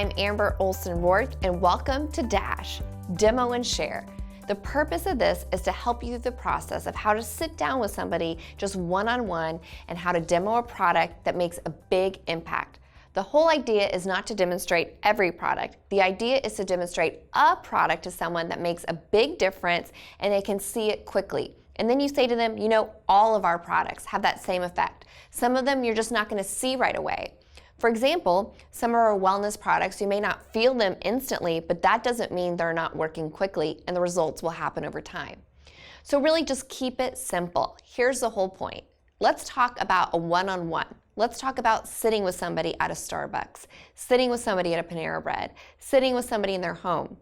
I'm Amber Olson-Rourke, and welcome to DASH, Demo and Share. The purpose of this is to help you through the process of how to sit down with somebody just one-on-one and how to demo a product that makes a big impact. The whole idea is not to demonstrate every product. The idea is to demonstrate a product to someone that makes a big difference and they can see it quickly. And then you say to them, you know, all of our products have that same effect. Some of them you're just not going to see right away. For example, some of our wellness products, you may not feel them instantly, but that doesn't mean they're not working quickly and the results will happen over time. So really just keep it simple. Here's the whole point. Let's talk about a one-on-one. Let's talk about sitting with somebody at a Starbucks, sitting with somebody at a Panera Bread, sitting with somebody in their home.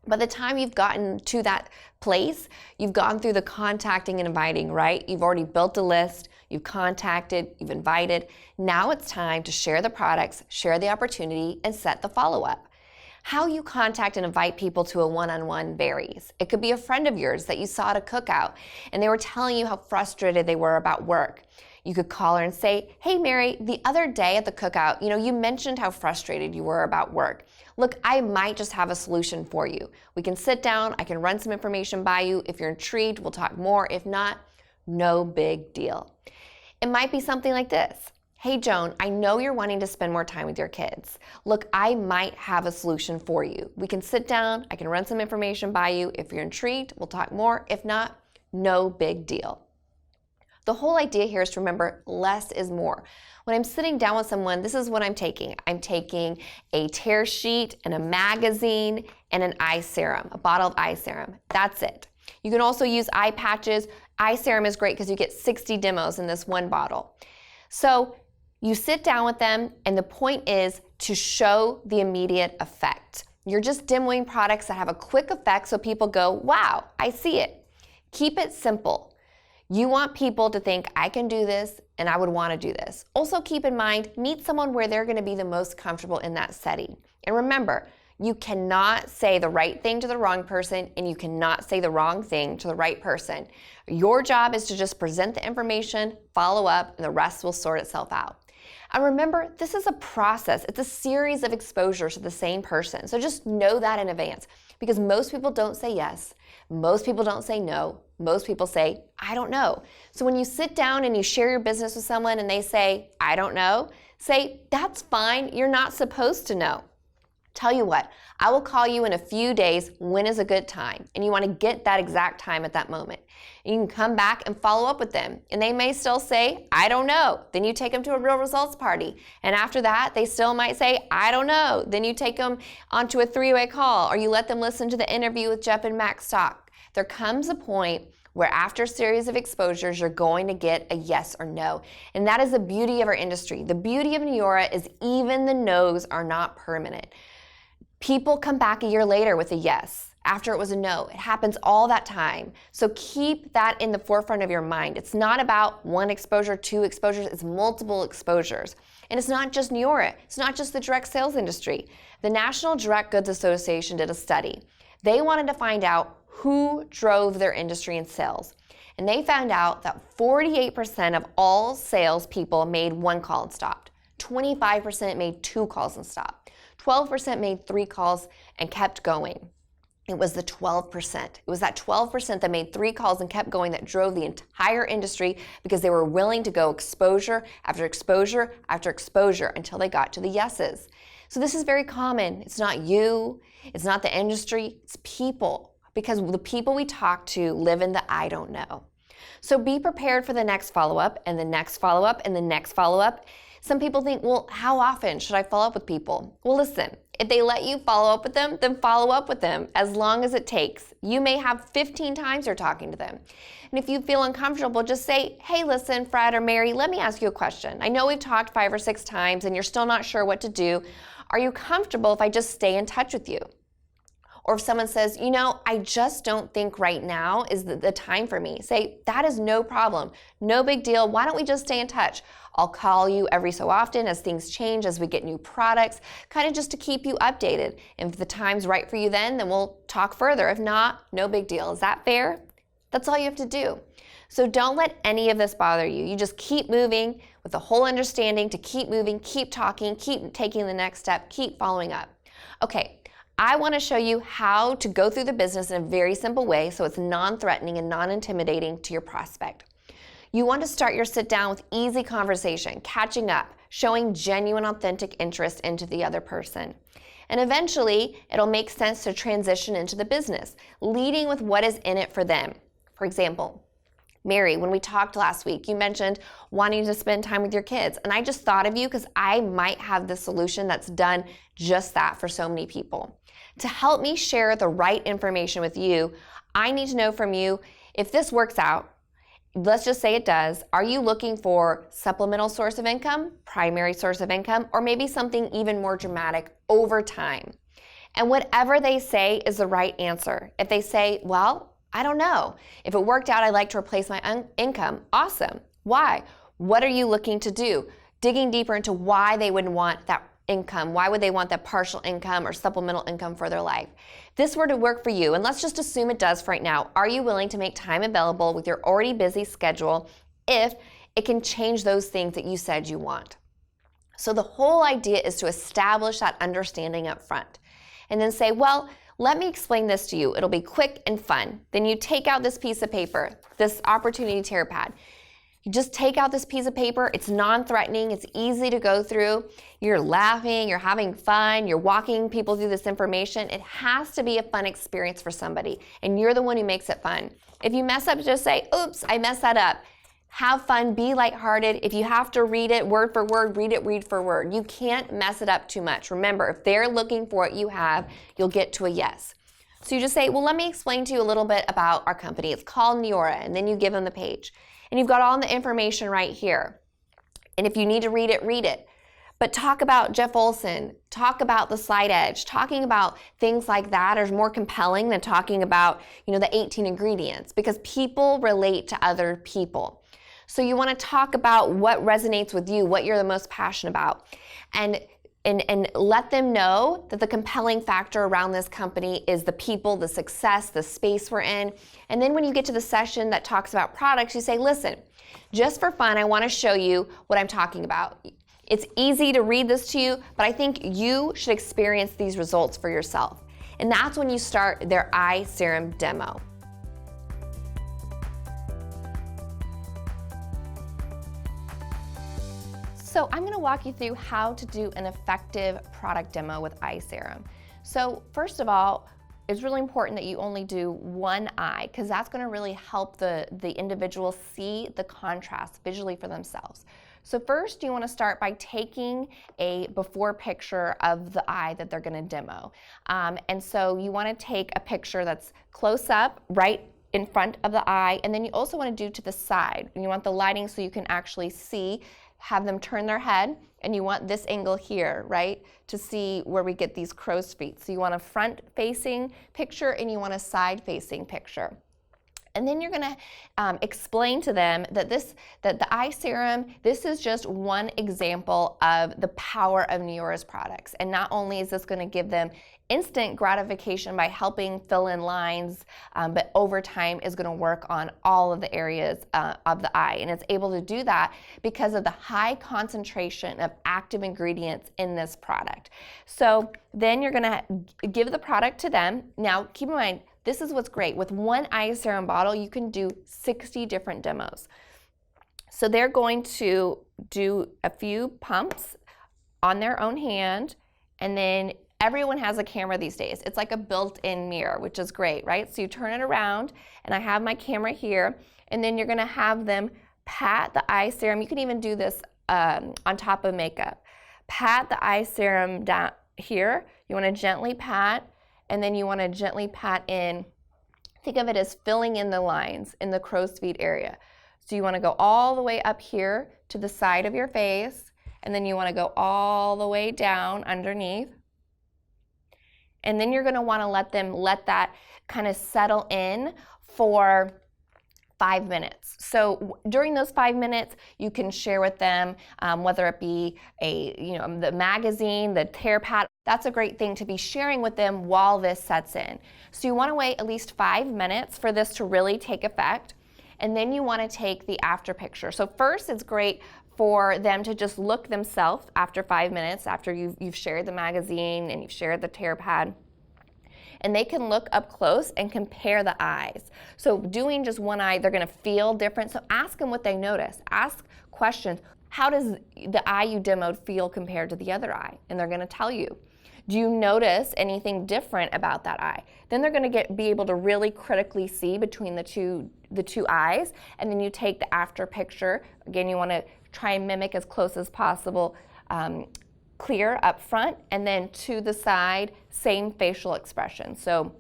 By the time you've gotten to that place, you've gone through the contacting and inviting, right? You've already built a list, you've contacted, you've invited. Now it's time to share the products, share the opportunity, and set the follow-up. How you contact and invite people to a one-on-one varies. It could be a friend of yours that you saw at a cookout, and they were telling you how frustrated they were about work. You could call her and say, hey Mary, the other day at the cookout, you mentioned how frustrated you were about work. Look, I might just have a solution for you. We can sit down, I can run some information by you. If you're intrigued, we'll talk more. If not, no big deal. It might be something like this. Hey Joan, I know you're wanting to spend more time with your kids. Look, I might have a solution for you. We can sit down, I can run some information by you. If you're intrigued, we'll talk more. If not, no big deal. The whole idea here is to remember less is more. When I'm sitting down with someone, this is what I'm taking. I'm taking a tear sheet and a magazine and an eye serum, a bottle of eye serum. That's it. You can also use eye patches. Eye serum is great because you get 60 demos in this one bottle. So you sit down with them, and the point is to show the immediate effect. You're just demoing products that have a quick effect so people go, wow, I see it. Keep it simple. You want people to think, I can do this and I would want to do this. Also keep in mind, meet someone where they're going to be the most comfortable in that setting. And remember, you cannot say the right thing to the wrong person and you cannot say the wrong thing to the right person. Your job is to just present the information, follow up, and the rest will sort itself out. And remember, this is a process. It's a series of exposures to the same person. So just know that in advance, because most people don't say yes. Most people don't say no. Most people say, I don't know. So when you sit down and you share your business with someone and they say, I don't know, say, that's fine. You're not supposed to know. Tell you what, I will call you in a few days. When is a good time? And you want to get that exact time at that moment. And you can come back and follow up with them. And they may still say, I don't know. Then you take them to a real results party. And after that, they still might say, I don't know. Then you take them onto a three-way call, or you let them listen to the interview with Jeff and Max talk. There comes a point where after a series of exposures, you're going to get a yes or no. And that is the beauty of our industry. The beauty of Neora is even the no's are not permanent. People come back a year later with a yes after it was a no. It happens all that time. So keep that in the forefront of your mind. It's not about one exposure, two exposures, it's multiple exposures. And it's not just Neora. It's not just the direct sales industry. The National Direct Goods Association did a study. They wanted to find out who drove their industry in sales. And they found out that 48% of all salespeople made one call and stopped. 25% made two calls and stopped. 12% made three calls and kept going. It was the 12%. It was that 12% that made three calls and kept going that drove the entire industry, because they were willing to go exposure after exposure after exposure until they got to the yeses. So this is very common. It's not you, it's not the industry, it's people. Because the people we talk to live in the I don't know. So be prepared for the next follow-up and the next follow-up and the next follow-up. Some people think, well, how often should I follow up with people? Well, listen, if they let you follow up with them, then follow up with them as long as it takes. You may have 15 times you're talking to them. And if you feel uncomfortable, just say, hey, listen, Fred or Mary, let me ask you a question. I know we've talked 5 or 6 times and you're still not sure what to do. Are you comfortable if I just stay in touch with you? Or if someone says, I just don't think right now is the time for me. Say, that is no problem. No big deal. Why don't we just stay in touch? I'll call you every so often as things change, as we get new products, kind of just to keep you updated. And if the time's right for you then we'll talk further. If not, no big deal. Is that fair? That's all you have to do. So don't let any of this bother you. You just keep moving with the whole understanding to keep moving, keep talking, keep taking the next step, keep following up. Okay, I want to show you how to go through the business in a very simple way so it's non-threatening and non-intimidating to your prospect. You want to start your sit down with easy conversation, catching up, showing genuine, authentic interest into the other person. And eventually, it'll make sense to transition into the business, leading with what is in it for them. For example, Mary, when we talked last week, you mentioned wanting to spend time with your kids. And I just thought of you because I might have the solution that's done just that for so many people. To help me share the right information with you, I need to know from you if this works out. Let's just say it does. Are you looking for supplemental source of income, primary source of income, or maybe something even more dramatic over time? And whatever they say is the right answer. If they say, well, I don't know. If it worked out, I'd like to replace my income. Awesome. Why? What are you looking to do? Digging deeper into why they would want that income. Why would they want that partial income or supplemental income for their life? If this were to work for you, and let's just assume it does for right now, are you willing to make time available with your already busy schedule if it can change those things that you said you want? So the whole idea is to establish that understanding up front and then say, well, let me explain this to you. It'll be quick and fun. Then you take out this piece of paper, this opportunity tear pad. You just take out this piece of paper. It's non-threatening. It's easy to go through. You're laughing. You're having fun. You're walking people through this information. It has to be a fun experience for somebody, and you're the one who makes it fun. If you mess up, just say, oops, I messed that up. Have fun, be lighthearted. If you have to read it word for word, read it word for word. You can't mess it up too much. Remember, if they're looking for what you have, you'll get to a yes. So you just say, well, let me explain to you a little bit about our company. It's called Neora, and then you give them the page. And you've got all the information right here. And if you need to read it, read it. But talk about Jeff Olson, talk about the Slide Edge, talking about things like that is more compelling than talking about, the 18 ingredients, because people relate to other people. So you want to talk about what resonates with you, what you're the most passionate about, and let them know that the compelling factor around this company is the people, the success, the space we're in. And then when you get to the session that talks about products, you say, listen, just for fun, I want to show you what I'm talking about. It's easy to read this to you, but I think you should experience these results for yourself. And that's when you start their eye serum demo. So I'm going to walk you through how to do an effective product demo with eye serum. So first of all, it's really important that you only do one eye because that's going to really help the individual see the contrast visually for themselves. So first you want to start by taking a before picture of the eye that they're going to demo. And so you want to take a picture that's close up, right in front of the eye, and then you also want to do to the side. And you want the lighting so you can actually see, have them turn their head, and you want this angle here, right, to see where we get these crow's feet. So you want a front-facing picture and you want a side-facing picture. And then you're going to explain to them that the eye serum, this is just one example of the power of Neora's products. And not only is this going to give them instant gratification by helping fill in lines, but over time is going to work on all of the areas of the eye. And it's able to do that because of the high concentration of active ingredients in this product. So then you're going to give the product to them. Now, keep in mind, this is what's great. With one eye serum bottle, you can do 60 different demos. So they're going to do a few pumps on their own hand, and then everyone has a camera these days. It's like a built-in mirror, which is great, right? So you turn it around, and I have my camera here, and then you're gonna have them pat the eye serum. You can even do this on top of makeup. Pat the eye serum down here. You wanna gently pat, and then you wanna gently pat in. Think of it as filling in the lines in the crow's feet area. So you wanna go all the way up here to the side of your face, and then you wanna go all the way down underneath. And then you're going to want to let that kind of settle in for 5 minutes. So during those 5 minutes, you can share with them whether it be the magazine, the tear pad. That's a great thing to be sharing with them while this sets in. So you want to wait at least 5 minutes for this to really take effect. And then you want to take the after picture. So first, it's great for them to just look themselves after 5 minutes, after you've shared the magazine and you've shared the tear pad. And they can look up close and compare the eyes. So doing just one eye, they're gonna feel different. So ask them what they notice. Ask questions. How does the eye you demoed feel compared to the other eye? And they're gonna tell you. Do you notice anything different about that eye? Then they're gonna be able to really critically see between the two eyes, and then you take the after picture. Again, you wanna try and mimic as close as possible, clear up front, and then to the side, same facial expression. So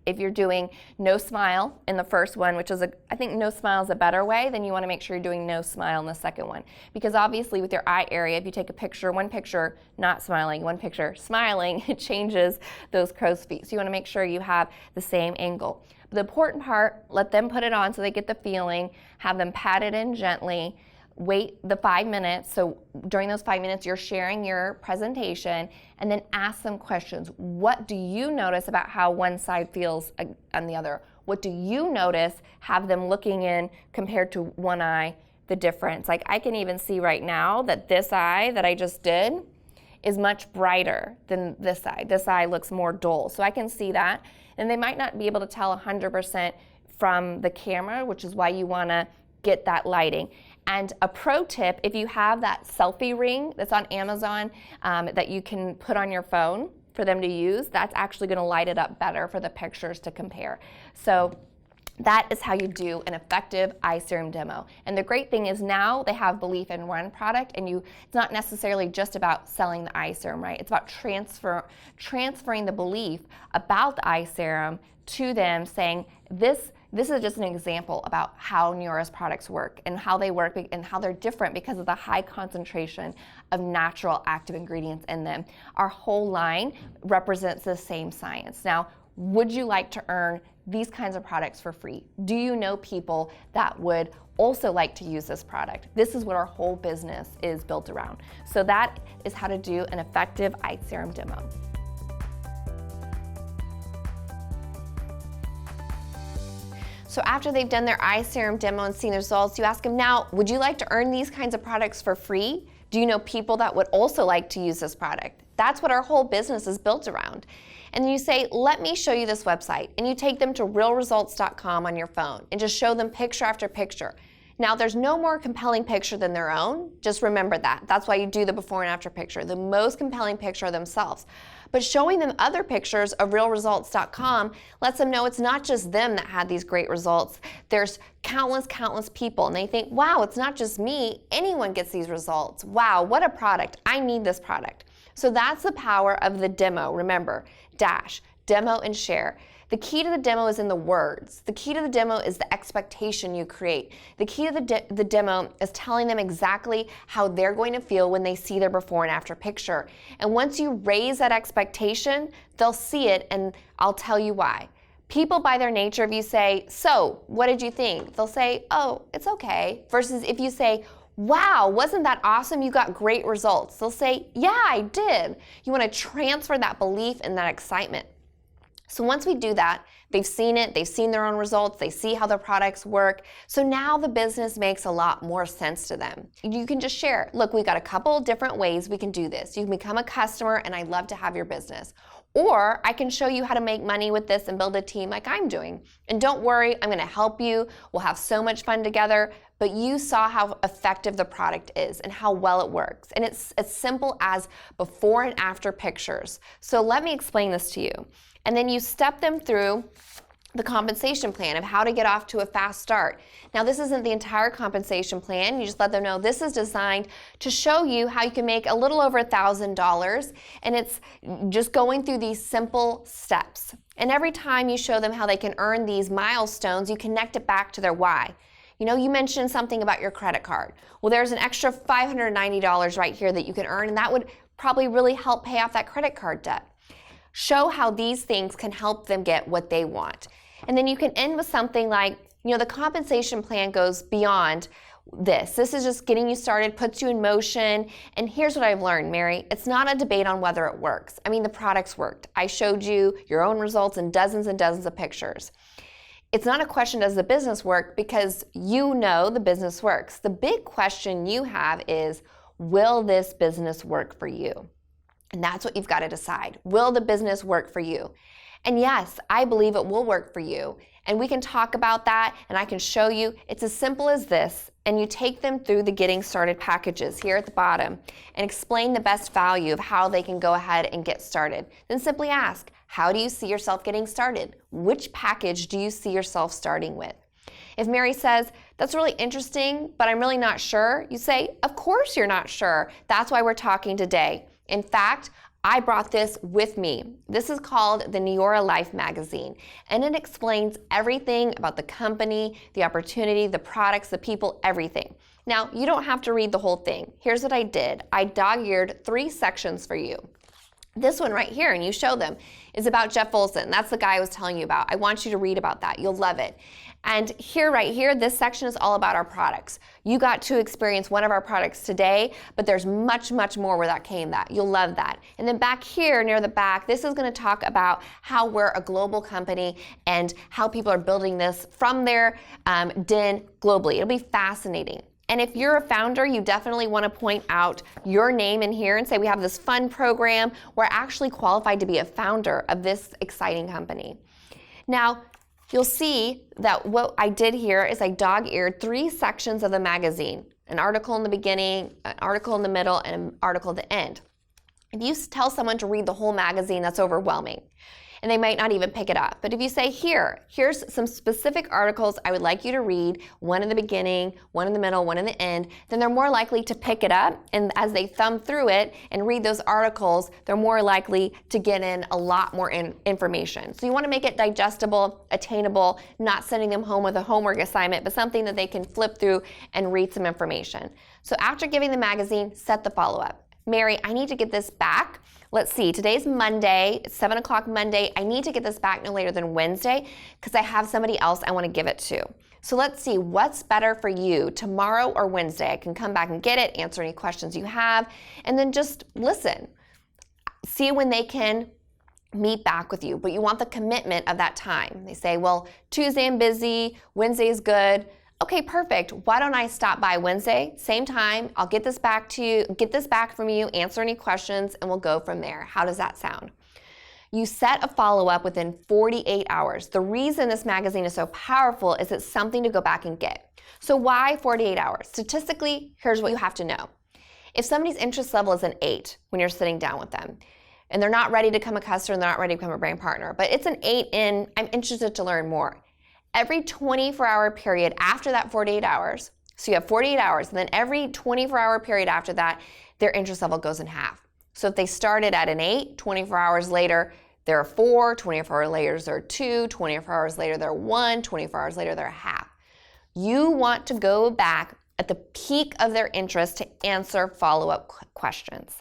if you're doing no smile in the first one, which is I think no smile is a better way, then you want to make sure you're doing no smile in the second one. Because obviously with your eye area, if you take a picture, one picture not smiling, one picture smiling, it changes those crow's feet. So you want to make sure you have the same angle. But the important part, let them put it on so they get the feeling, have them pat it in gently, wait the 5 minutes. So during those 5 minutes, you're sharing your presentation, and then ask them questions. What do you notice about how one side feels on the other? What do you notice? Have them looking in compared to one eye, the difference. Like I can even see right now that this eye that I just did is much brighter than this eye. This eye looks more dull. So I can see that. And they might not be able to tell 100% from the camera, which is why you wanna get that lighting. And a pro tip, if you have that selfie ring that's on Amazon that you can put on your phone for them to use, that's actually gonna light it up better for the pictures to compare. So that is how you do an effective eye serum demo. And the great thing is now they have Believe and Run product, and it's not necessarily just about selling the eye serum, right? It's about transferring the belief about the eye serum to them, saying this is just an example about how Neora's products work and how they work and how they're different because of the high concentration of natural active ingredients in them. Our whole line represents the same science. Now, would you like to earn these kinds of products for free? Do you know people that would also like to use this product? This is what our whole business is built around. So that is how to do an effective eye serum demo. So after they've done their eye serum demo and seen the results, you ask them, now, would you like to earn these kinds of products for free? Do you know people that would also like to use this product? That's what our whole business is built around. And you say, let me show you this website. And you take them to realresults.com on your phone and just show them picture after picture. Now, there's no more compelling picture than their own. Just remember that. That's why you do the before and after picture. The most compelling picture of themselves. But showing them other pictures of realresults.com lets them know it's not just them that had these great results. There's countless people. And they think, wow, it's not just me. Anyone gets these results. Wow, what a product. I need this product. So that's the power of the demo. Remember, dash, demo, and share. The key to the demo is in the words. The key to the demo is the expectation you create. The key to the demo is telling them exactly how they're going to feel when they see their before and after picture. And once you raise that expectation, they'll see it, and I'll tell you why. People by their nature, if you say, so, what did you think? They'll say, oh, it's okay. Versus if you say, wow, wasn't that awesome? You got great results. They'll say, yeah, I did. You want to transfer that belief and that excitement. So once we do that, they've seen it, they've seen their own results, they see how their products work. So now the business makes a lot more sense to them. You can just share, look, we've got a couple different ways we can do this. You can become a customer, and I'd love to have your business. Or I can show you how to make money with this and build a team like I'm doing. And don't worry, I'm gonna help you. We'll have so much fun together. But you saw how effective the product is and how well it works. And it's as simple as before and after pictures. So let me explain this to you. And then you step them through the compensation plan of how to get off to a fast start. Now, this isn't the entire compensation plan. You just let them know this is designed to show you how you can make a little over $1,000, and it's just going through these simple steps. And every time you show them how they can earn these milestones, you connect it back to their why. You know, you mentioned something about your credit card. Well, there's an extra $590 right here that you can earn, and that would probably really help pay off that credit card debt. Show how these things can help them get what they want. And then you can end with something like, you know, the compensation plan goes beyond this. This is just getting you started, puts you in motion. And here's what I've learned, Mary. It's not a debate on whether it works. I mean, the products worked. I showed you your own results and dozens of pictures. It's not a question, does the business work? Because you know the business works. The big question you have is, will this business work for you? And that's what you've got to decide. Will the business work for you? And yes, I believe it will work for you. And we can talk about that, and I can show you. It's as simple as this. And you take them through the Getting Started packages here at the bottom and explain the best value of how they can go ahead and get started. Then simply ask, how do you see yourself getting started? Which package do you see yourself starting with? If Mary says, that's really interesting, but I'm really not sure, you say, of course you're not sure. That's why we're talking today. In fact, I brought this with me. This is called the Neora Life magazine, and it explains everything about the company, the opportunity, the products, the people, everything. Now, you don't have to read the whole thing. Here's what I did. I dog-eared 3 sections for you. This one right here, and you show them, is about Jeff Olson. That's the guy I was telling you about. I want you to read about that. You'll love it. And here, right here, this section is all about our products. You got to experience one of our products today, but there's much, much more where that came that. You'll love that. And then back here, near the back, this is going to talk about how we're a global company and how people are building this from their den globally. It'll be fascinating. And if you're a founder, you definitely want to point out your name in here and say, we have this fun program. We're actually qualified to be a founder of this exciting company. Now, you'll see that what I did here is I dog-eared 3 sections of the magazine, an article in the beginning, an article in the middle, and an article at the end. If you tell someone to read the whole magazine, that's overwhelming, and they might not even pick it up. But if you say, here's some specific articles I would like you to read, one in the beginning, one in the middle, one in the end, then they're more likely to pick it up, and as they thumb through it and read those articles, they're more likely to get in a lot more information. So you want to make it digestible, attainable, not sending them home with a homework assignment, but something that they can flip through and read some information. So after giving the magazine, set the follow-up. Mary, I need to get this back. Let's see, today's Monday, it's 7 o'clock Monday. I need to get this back no later than Wednesday because I have somebody else I want to give it to. So let's see, what's better for you, tomorrow or Wednesday? I can come back and get it, answer any questions you have, and then just listen. See when they can meet back with you, but you want the commitment of that time. They say, well, Tuesday I'm busy, Wednesday is good. Okay, perfect. Why don't I stop by Wednesday, same time, I'll get this back to you, get this back from you, answer any questions, and we'll go from there. How does that sound? You set a follow-up within 48 hours. The reason this magazine is so powerful is it's something to go back and get. So why 48 hours? Statistically, here's what you have to know. If somebody's interest level is an 8 when you're sitting down with them, and they're not ready to become a customer, they're not ready to become a brand partner, but it's an 8 in, I'm interested to learn more. Every 24-hour period after that 48 hours, so you have 48 hours, and then every 24-hour period after that, their interest level goes in half. So if they started at an 8, 24 hours later, they're a 4, 24 hours later, they're 2, 24 hours later, they're 1, 24 hours later, they're a half. You want to go back at the peak of their interest to answer follow-up questions.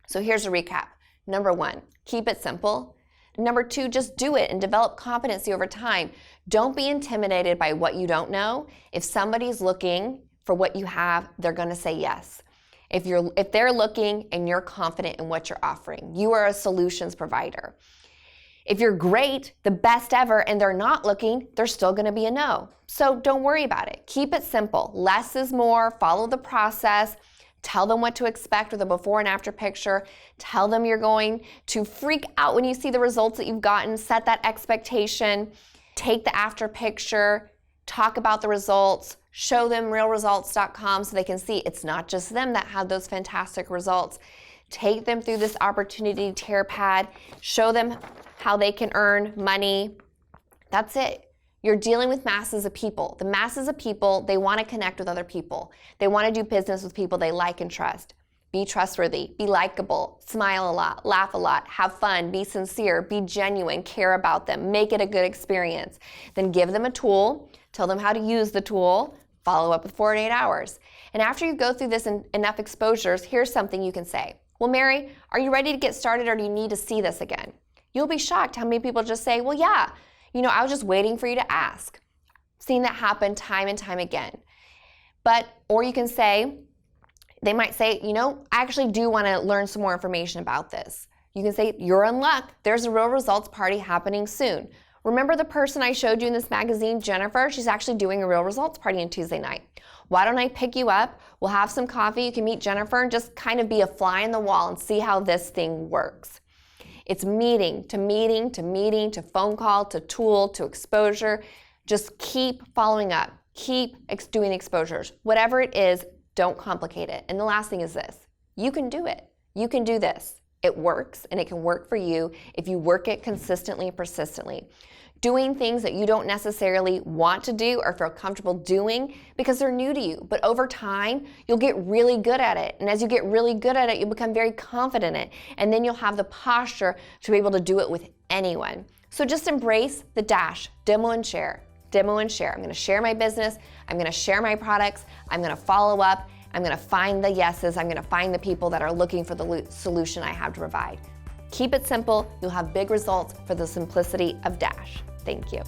So here's a recap. Number 1, keep it simple. Number 2, just do it and develop competency over time. Don't be intimidated by what you don't know. If somebody's looking for what you have, they're going to say yes. If they're looking and you're confident in what you're offering, you are a solutions provider. If you're great, the best ever, and they're not looking, they're still going to be a no. So don't worry about it. Keep it simple. Less is more. Follow the process. Tell them what to expect with a before and after picture. Tell them you're going to freak out when you see the results that you've gotten. Set that expectation. Take the after picture. Talk about the results. Show them realresults.com so they can see it's not just them that had those fantastic results. Take them through this opportunity tear pad. Show them how they can earn money. That's it. You're dealing with masses of people. The masses of people, they want to connect with other people. They want to do business with people they like and trust. Be trustworthy, be likable, smile a lot, laugh a lot, have fun, be sincere, be genuine, care about them, make it a good experience. Then give them a tool, tell them how to use the tool, follow up with 48 hours. And after you go through this enough exposures, here's something you can say. Well, Mary, are you ready to get started or do you need to see this again? You'll be shocked how many people just say, well, yeah, I was just waiting for you to ask. Seen that happen time and time again. Or you can say, they might say, I actually do want to learn some more information about this. You can say, you're in luck. There's a Real Results party happening soon. Remember the person I showed you in this magazine, Jennifer? She's actually doing a real results party on Tuesday night. Why don't I pick you up? We'll have some coffee. You can meet Jennifer and just kind of be a fly in the wall and see how this thing works. It's meeting to meeting to meeting to phone call to tool to exposure. Just keep following up. Keep doing exposures. Whatever it is, don't complicate it. And the last thing is this. You can do it. You can do this. It works, and it can work for you if you work it consistently and persistently. Doing things that you don't necessarily want to do or feel comfortable doing because they're new to you. But over time, you'll get really good at it. And as you get really good at it, you'll become very confident in it. And then you'll have the posture to be able to do it with anyone. So just embrace the dash, demo and share. Demo and share. I'm going to share my business. I'm going to share my products. I'm going to follow up. I'm going to find the yeses. I'm going to find the people that are looking for the solution I have to provide. Keep it simple. You'll have big results for the simplicity of Dash. Thank you.